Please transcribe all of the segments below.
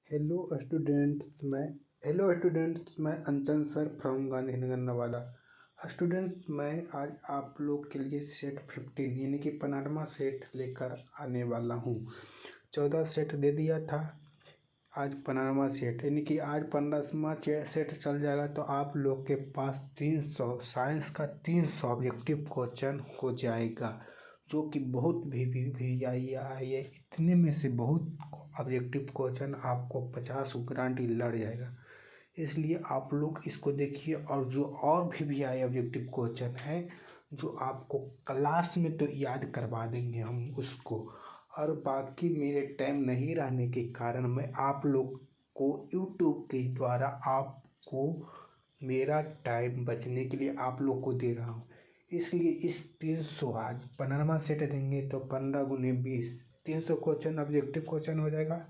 Hello students, मैं Anchan sir from Gandhinagar Nawada. Students, मैं आज आप लोग के लिए सेट 15 यानी कि 15वां सेट लेकर आने वाला हूँ। 14 सेट दे दिया था, आज 15वां सेट यानी कि आज 15वां सेट चल जाएगा तो आप लोग के पास 300 साइंस का 300 ऑब्जेक्टिव क्वेश्चन हो जाएगा, जो कि बहुत भी आई है। इतने में से बहुत ऑब्जेक्टिव क्वेश्चन आपको 50 गारंटी लड़ जाएगा। इसलिए आप लोग इसको देखिए, और जो और भी आए ऑब्जेक्टिव क्वेश्चन है जो आपको क्लास में तो याद करवा देंगे हम उसको, और बाकी मेरे टाइम नहीं रहने के कारण मैं आप लोग को यूट्यूब के द्वारा आपको मेरा टाइम बचने के लिए आप लोग को दे रहा हूँ। इसलिए इस 300 आज 15वां सेट देंगे तो 15 गुने 20 300 क्वेश्चन ऑब्जेक्टिव क्वेश्चन हो जाएगा।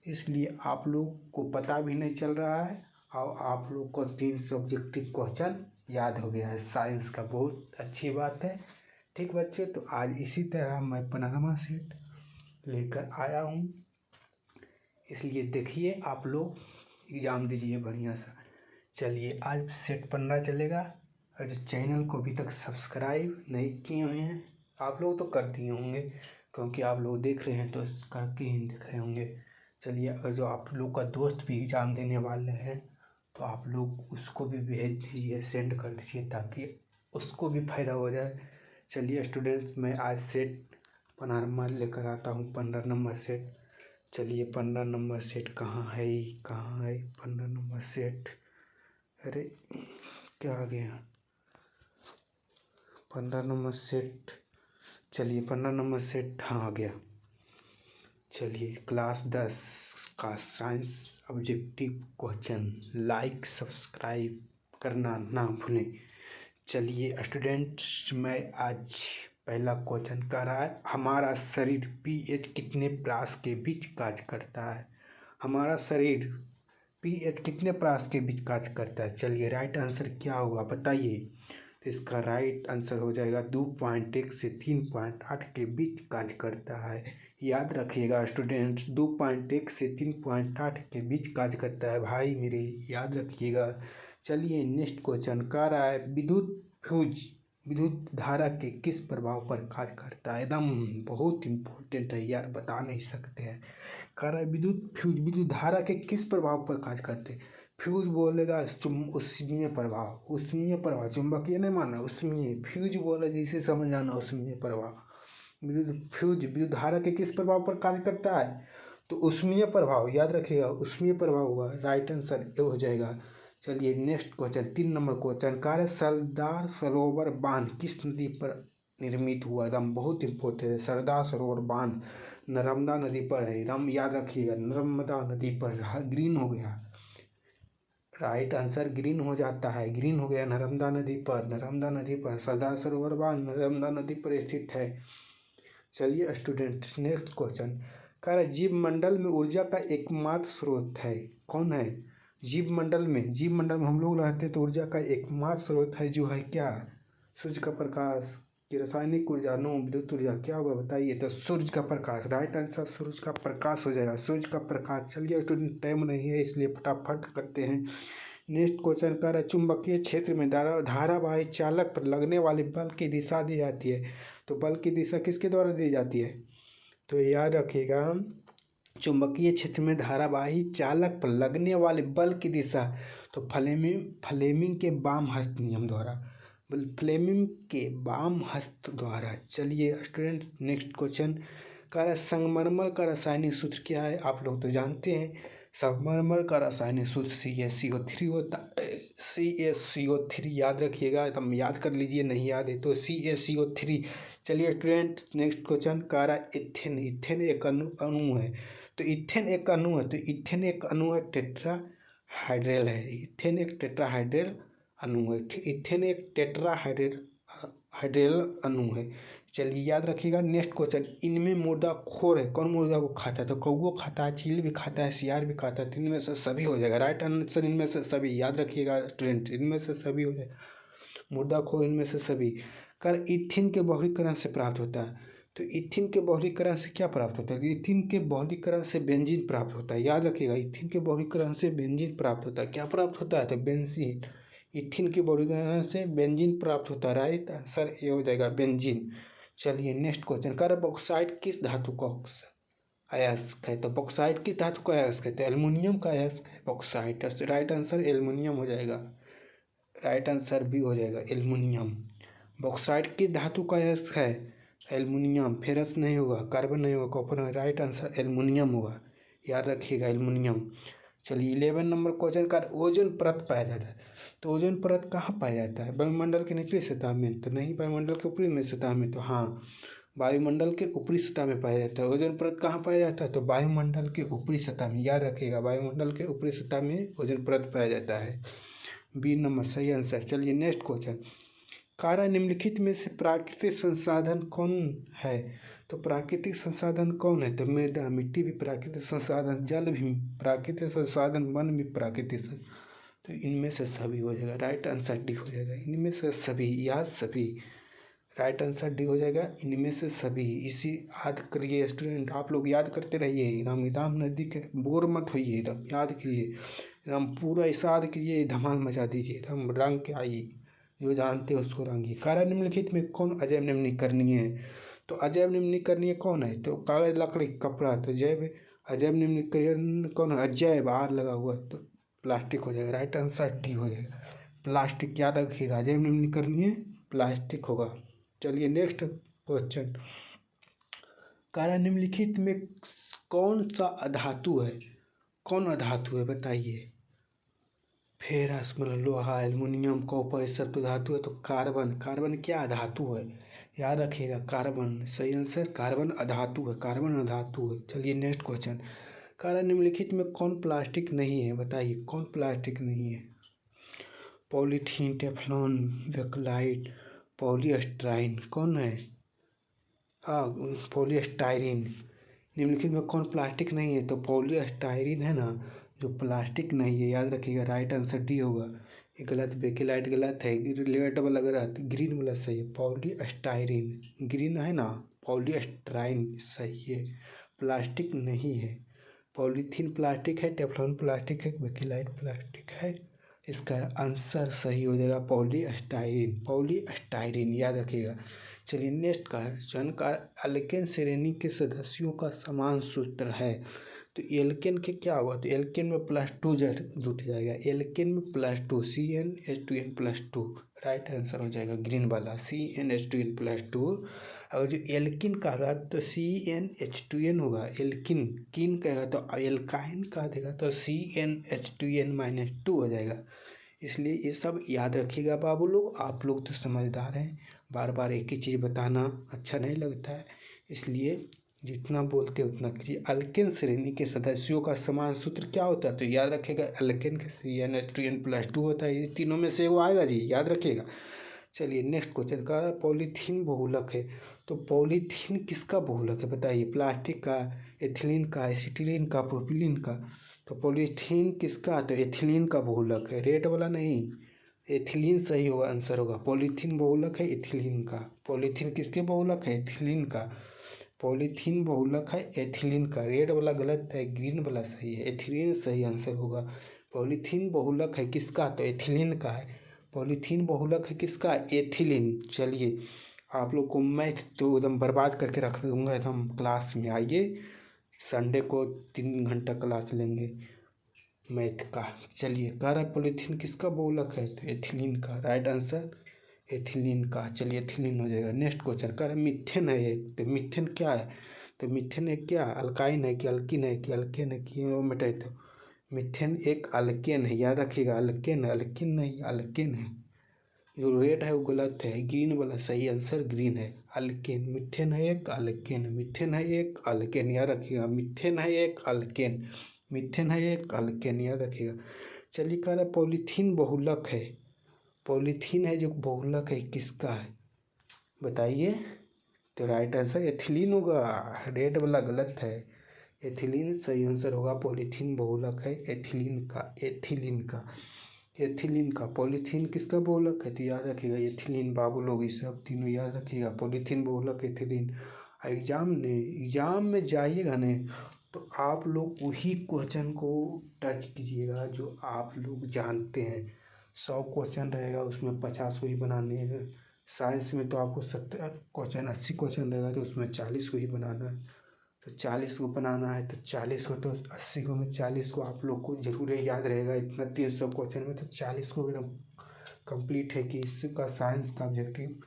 इसलिए आप लोग को पता भी नहीं चल रहा है और आप लोग को 300 ऑब्जेक्टिव क्वेश्चन याद हो गया है साइंस का। बहुत अच्छी बात है। ठीक बच्चे, तो आज इसी तरह मैं 15वां सेट लेकर आया हूँ। इसलिए देखिए, आप लोग एग्ज़ाम दीजिए बढ़िया सा। चलिए, आज सेट 15 चलेगा। और जो चैनल को अभी तक सब्सक्राइब नहीं किए हुए हैं, आप लोग तो कर दिए होंगे क्योंकि आप लोग देख रहे हैं तो करके ही देख रहे होंगे। चलिए, अगर जो आप लोग का दोस्त भी एग्ज़ाम देने वाले हैं तो आप लोग उसको भी भेज दीजिए, सेंड कर दीजिए ताकि उसको भी फ़ायदा हो जाए। चलिए स्टूडेंट्स, मैं आज सेट 15 लेकर आता हूँ, 15 नंबर सेट। चलिए, 15 नंबर सेट कहाँ है 15 नंबर सेट? अरे क्या आ गया 15 नंबर सेट? चलिए 15 नंबर सेट हाँ आ गया। चलिए, क्लास 10 का science objective question, like subscribe करना ना भूलें। चलिए स्टूडेंट्स, मैं आज पहला क्वेश्चन कर रहा है, हमारा शरीर पीएच कितने प्रास के बीच कार्य करता है? हमारा शरीर पीएच कितने प्रास के बीच कार्य करता है? चलिए, राइट आंसर क्या होगा बताइए। तो इसका राइट आंसर हो जाएगा 2.1 से 3.8 के बीच कार्य करता है। याद रखिएगा स्टूडेंट्स, 2.1 से 3.8 के बीच कार्य करता है भाई मेरे, याद रखिएगा। चलिए नेक्स्ट क्वेश्चन कह रहा है, विद्युत धारा के किस प्रभाव पर कार्य करता है? एकदम बहुत इम्पोर्टेंट है यार, बता नहीं सकते हैं। कह रहा है विद्युत धारा के किस प्रभाव पर कार्य करते हैं? फ्यूज बोलेगा उष्मीय प्रभाव, चुंबकीय नहीं मानना, उष्मीय। फ्यूज बोला जिसे समझ आना, उष्मीय प्रभाव। विद्युत धारा के किस प्रभाव पर कार्य करता है? तो उष्मीय प्रभाव, याद रखिएगा उष्मीय प्रभाव होगा। राइट आंसर ये हो जाएगा। चलिए नेक्स्ट क्वेश्चन, 3 नंबर क्वेश्चन कह रहे सरदार सरोवर बांध किस नदी पर निर्मित हुआ? एकदम बहुत इंपॉर्टेंट है। सरदार सरोवर बांध नर्मदा नदी पर है, एकदम याद रखिएगा, नर्मदा नदी पर। ग्रीन हो गया, राइट आंसर ग्रीन हो जाता है, ग्रीन हो गया। नर्मदा नदी पर सरदार सरोवर बांध नर्मदा नदी पर स्थित है। चलिए स्टूडेंट्स, नेक्स्ट क्वेश्चन कह रहा है जीव मंडल में ऊर्जा का एकमात्र स्रोत है, कौन है? जीव मंडल में हम लोग रहते हैं तो ऊर्जा का एकमात्र स्रोत है जो है क्या? सूर्य का प्रकाश की रासायनिक ऊर्जा, नो विद्युत ऊर्जा, क्या होगा बताइए। तो सूर्य का प्रकाश, राइट आंसर सूर्य का प्रकाश हो जाएगा, सूर्य का प्रकाश। चलिए स्टूडेंट, टाइम नहीं है इसलिए फटाफट करते हैं। नेक्स्ट क्वेश्चन कर रहा है चुंबकीय क्षेत्र में धारावाही चालक पर लगने वाले बल की दिशा दी जाती है, तो बल की दिशा किसके द्वारा दी जाती है? तो याद रखिएगा, चुंबकीय क्षेत्र में धारावाही चालक पर लगने वाले बल की दिशा, तो फ्लेमिंग के वाम हस्त नियम द्वारा, फ्लेमिंग के वाम हस्त द्वारा। चलिए स्टूडेंट, नेक्स्ट क्वेश्चन कह रहा है संगमरमर का रासायनिक सूत्र क्या है? आप लोग तो जानते हैं, संगमरमर का रासायनिक सूत्र CaCO3 होता है। CaCO3 याद रखिएगा, एकदम याद कर लीजिए, नहीं याद है तो CaCO3। चलिए स्टूडेंट, नेक्स्ट क्वेश्चन कह रहा है इथेन एक अणु है, तो इथेन एक अणु है, तो इथेन एक अणु है, टेट्राहाइड्रल है। इथेन एक टेट्राहाइड्रल अणु है, इथेन एक टेट्राहाइड्रल अणु है। चलिए याद रखिएगा। नेक्स्ट क्वेश्चन, इनमें मुर्दाखोर है, कौन मुर्दा को खाता है? तो कौवा खाता है, चील भी खाता है, सियार भी खाता है, तो इनमें से सभी हो जाएगा। राइट आंसर इनमें से सभी, याद रखिएगा स्टूडेंट, इनमें से सभी हो जाएगा। मुर्दाखोर इनमें से सभी। कर इथिन के बहुलकीकरण से प्राप्त होता है, तो इथिन के बहुलीकरण से क्या प्राप्त होता है? इथिन के बहुलीकरण से बेंजीन प्राप्त होता है। याद रखिएगा, इथिन के बहुलीकरण से बेंजीन प्राप्त होता है। क्या प्राप्त होता है? तो बेंजीन। इथिन के बहुलीकरण से बेंजीन प्राप्त होता है। राइट आंसर ए हो जाएगा, बेंजीन। चलिए नेक्स्ट क्वेश्चन। कार्बन बॉक्साइड किस धातु का अयस्क है? तो बॉक्साइड किस धातु का अयस्क है? तो एल्युमिनियम का अयस्क है बॉक्साइड। राइट आंसर एल्युमिनियम हो जाएगा। राइट आंसर भी हो जाएगा एल्युमिनियम। बॉक्साइड किस धातु का अयस्क है? एल्युमिनियम। फेरस नहीं होगा, कार्बन नहीं होगा, कॉपर नहीं। राइट आंसर एल्युमिनियम होगा। याद रखिएगा एल्युमिनियम। चलिए 11 नंबर क्वेश्चन का ओजोन परत पाया जाता है। तो ओजोन परत कहाँ पाया जाता है? वायुमंडल के निचली सतह में? तो नहीं, वायुमंडल के ऊपरी में सतह में। तो हाँ, वायुमंडल के ऊपरी सतह में पाया जाता है। ओजोन परत कहाँ पाया जाता है? तो वायुमंडल के ऊपरी सतह में। याद रखिएगा, वायुमंडल के ऊपरी सतह में ओजोन परत पाया जाता है। बी नंबर सही आंसर। चलिए नेक्स्ट क्वेश्चन। कार्य निम्नलिखित में से प्राकृतिक संसाधन कौन है? तो प्राकृतिक संसाधन कौन है? तो मृदा, मिट्टी भी प्राकृतिक संसाधन, जल भी प्राकृतिक संसाधन, वन भी प्राकृतिक। तो इनमें से सभी हो जाएगा। राइट आंसर डी हो जाएगा, इनमें से सभी या सभी। राइट आंसर डी हो जाएगा, इनमें से सभी। इसी याद करिए स्टूडेंट, आप लोग याद करते रहिए। एकदम नज़दीक है, बोर मत होइए, एकदम याद कीजिए, एकदम पूरा ऐसा याद कीजिए, धमाल मचा दीजिए, एकदम रंग के आइए। जो जानते हो उसको रंगिए। कार्य निम्नलिखित में कौन अजैव निम्नीकरणीय है? तो अजैव निम्नीकरणीय कौन है? तो कागज, लकड़ी, कपड़ा। तो जैव अजैव निम्नीकरण कौन है? अजैव, आर लगा हुआ, तो प्लास्टिक हो जाएगा। राइट आंसर डी हो जाएगा, प्लास्टिक। याद रखिएगा, अजैव निम्नीकरणीय प्लास्टिक होगा। चलिए नेक्स्ट क्वेश्चन। कार्य निम्नलिखित में कौन सा अधातु है? कौन अधातु है बताइए? फेरस मतलब लोहा, एल्युमिनियम, कॉपर, ये सब तो धातु है। तो कार्बन, कार्बन क्या अधातु है? याद रखिएगा, कार्बन। सही आंसर कार्बन अधातु है, कार्बन अधातु है। चलिए नेक्स्ट क्वेश्चन। कार्य निम्नलिखित में कौन प्लास्टिक नहीं है? बताइए कौन प्लास्टिक नहीं है? Polythene, Teflon, Bakelite, polystyrene. कौन है? हाँ, पॉलीस्टाइरीन। निम्नलिखित में कौन प्लास्टिक नहीं है? तो पॉलीस्टाइरीन है ना, जो प्लास्टिक नहीं है। याद रखिएगा, राइट आंसर डी होगा। ये गलत, बेकेलाइट गलत है, रेड वाला गलत, ग्रीन वाला सही है। पॉलीस्टाइरीन ग्रीन है ना, पॉलीस्टाइरीन सही है, प्लास्टिक नहीं है। पॉलीथीन प्लास्टिक है, टेफ्लॉन प्लास्टिक है, बेकेलाइट प्लास्टिक है। इसका आंसर सही हो जाएगा पॉलीस्टाइरीन, पॉलीस्टाइरीन। याद रखिएगा। चलिए नेक्स्ट का है, का एल्केन श्रेणी के सदस्यों का समान सूत्र है। तो एल्केन के क्या होगा? तो एल्केन में +2 जुट जाएगा। एल्केन में +2, CnH2n+2। राइट आंसर हो जाएगा ग्रीन वाला, CnH2n+2। और जो एल्किन कहेगा तो CnH2n होगा। एल्किन किन कहेगा तो एल्काइन कह देगा तो CnH2n-2 हो जाएगा। इसलिए ये सब याद रखिएगा बाबू लोग। आप लोग तो समझदार हैं, बार बार एक ही चीज़ बताना अच्छा नहीं लगता है, इसलिए जितना बोलते उतना कीजिए। अल्केन श्रेणी के सदस्यों का समान सूत्र क्या होता है? तो याद रखिएगा, अल्केन के CnH2n+2 होता है। ये तीनों में से वो आएगा जी, याद रखिएगा। चलिए नेक्स्ट क्वेश्चन का, पॉलीथीन बहुलक है। तो पॉलीथीन किसका बहुलक है बताइए? प्लास्टिक का, एथिलीन का, एसिटिलीन का, प्रोपिलीन का। तो पॉलीथीन किसका? तो एथिलीन का बहुलक है, रेड वाला नहीं, एथिलीन सही होगा, आंसर होगा। पॉलीथीन बहुलक है एथिलीन का। पॉलीथीन किसके बहुलक है? एथिलीन का। पॉलीथीन बहुलक है एथिलीन का। रेड वाला गलत है, ग्रीन वाला सही है, एथिलीन सही आंसर होगा। पॉलीथीन बहुलक है किसका? तो एथिलीन का है। पॉलीथीन बहुलक है किसका? एथिलीन। चलिए आप लोग को मैथ तो एकदम बर्बाद करके रख दूंगा एकदम। क्लास में आइए, संडे को 3 घंटा क्लास लेंगे मैथ का। चलिए कार्य पॉलीथीन किसका बहुलक है? तो एथिलीन का। राइट आंसर एथिलीन का। चलिए एथिलीन हो जाएगा। नेक्स्ट क्वेश्चन कर, मिथेन है एक। तो मिथेन क्या है? तो मिथेन एक क्या, अल्काइन है कि अल्किन है कि अल्केन है कि वो मिटाए। तो मिथेन एक अल्केन है, याद रखिएगा, अल्केन है, अल्किन नहीं, अल्केन है। जो रेड है वो गलत है, ग्रीन वाला सही आंसर ग्रीन है, अल्केन। मिथेन है एक अल्केन, मिथेन है एक अल्केन, याद रखिएगा, मिथेन है एक अल्केन, मिथेन है एक अल्केन, याद रखिएगा। चलिए कह रहा पॉलीथीन बहुलक है। पॉलीथीन है जो बहुलक है किसका है बताइए? तो राइट आंसर एथिलीन होगा, रेड वाला गलत है, एथिलीन सही आंसर होगा। पॉलीथीन बहुलक है एथिलीन का, एथिलीन का, एथिलीन का। पॉलीथीन किसका बहुलक है? तो याद रखिएगा एथिलीन बाबू लोग, इस सब तीनों याद रखिएगा। पॉलीथीन बहुलक एथिलीन। एग्ज़ाम में जाइएगा ने तो आप लोग वही क्वेश्चन को टच कीजिएगा जो आप लोग जानते हैं। 100 क्वेश्चन रहेगा, उसमें 50 को ही बनाने हैं। साइंस में तो आपको 70 क्वेश्चन 80 क्वेश्चन रहेगा, तो उसमें 40 को ही बनाना है। तो 40 को बनाना है तो 40 को, तो 80 को में 40 को आप लोग को ज़रूर याद रहेगा। इतना 300 क्वेश्चन में तो 40 को एकदम कंप्लीट है कि इसका साइंस का ऑब्जेक्टिव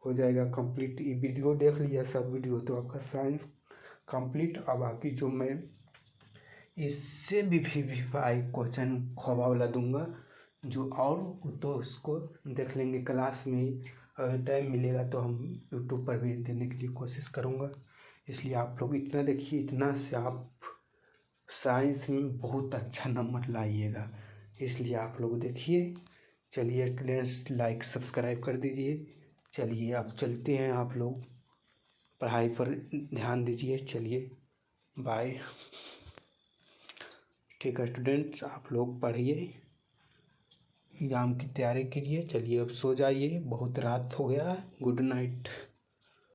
हो जाएगा कंप्लीट। ये वीडियो देख लिया सब वीडियो, तो आपका साइंस कंप्लीट। अब बाकी जो मैं इससे भी भाई क्वेश्चन खवा वाला दूंगा जो, और तो उसको देख लेंगे क्लास में ही। अगर टाइम मिलेगा तो हम यूट्यूब पर भी देने के लिए कोशिश करूँगा। इसलिए आप लोग इतना देखिए, इतना से आप साइंस में बहुत अच्छा नंबर लाइएगा। इसलिए आप लोग देखिए। चलिए प्लीज़ लाइक सब्सक्राइब कर दीजिए। चलिए अब चलते हैं, आप लोग पढ़ाई पर ध्यान दीजिए। चलिए बाय। ठीक है स्टूडेंट्स, आप लोग पढ़िए, एग्ज़ाम की तैयारी कीजिए। चलिए अब सो जाइए, बहुत रात हो गया है। Good night.